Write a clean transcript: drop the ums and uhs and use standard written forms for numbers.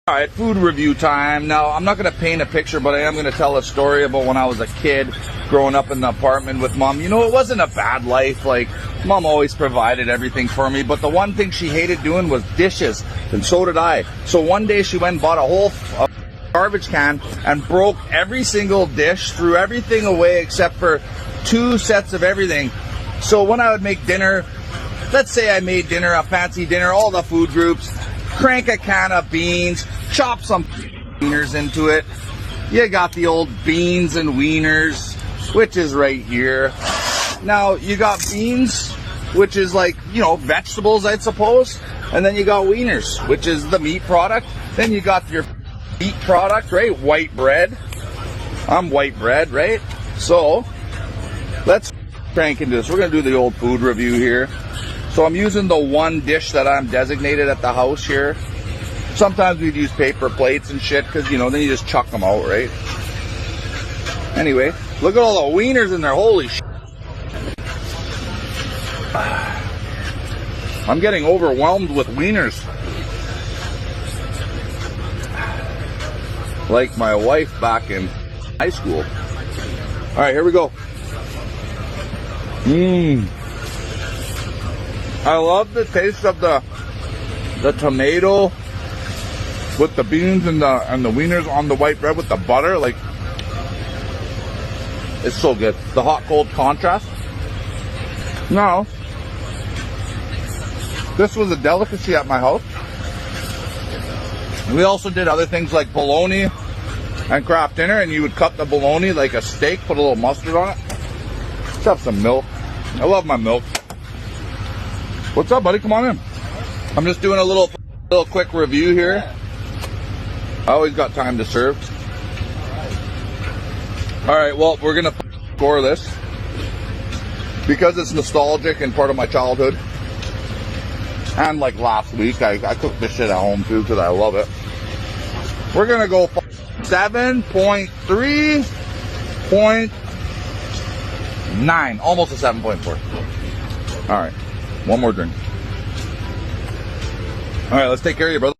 Alright, food review time. Now, I'm not going to paint a picture, but I am going to tell a story about when I was a kid growing up in the apartment with Mom. You know, it wasn't a bad life. Like, Mom always provided everything for me, but the one thing she hated doing was dishes, and so did I. So one day she went and bought a whole garbage can and broke every single dish, threw everything away except for 2 sets of everything. So when I would make dinner, let's say I made dinner, a fancy dinner, all the food groups, crank a can of beans, chop some wieners into it. You got the old beans and wieners, which is right here. Now, you got beans, which is like, you know, vegetables, I suppose. And then you got wieners, which is the meat product. Then you got your meat product, right? White bread. I'm white bread, right? So, let's crank into this. We're going to do the old food review here. So I'm using the one dish that I'm designated at the house here. Sometimes we'd use paper plates and shit because, you know, then you just chuck them out, right? Anyway, look at all the wieners in there. Holy shit. I'm getting overwhelmed with wieners. Like my wife back in high school. All right, here we go. I love the taste of the tomato with the beans and the wieners on the white bread with the butter. Like, it's so good. The hot-cold contrast. Now, this was a delicacy at my house. We also did other things like bologna and Kraft dinner, and you would cut the bologna like a steak, put a little mustard on it. Let's have some milk. I love my milk. What's up, buddy? Come on in. I'm just doing a little quick review here. I always got time to serve. Alright, well, we're going to score this because it's nostalgic and part of my childhood. And like last week, I cooked this shit at home too because I love it. We're going to go 7.3.9. Almost a 7.4. Alright. One more drink. All right, let's take care of you, brother.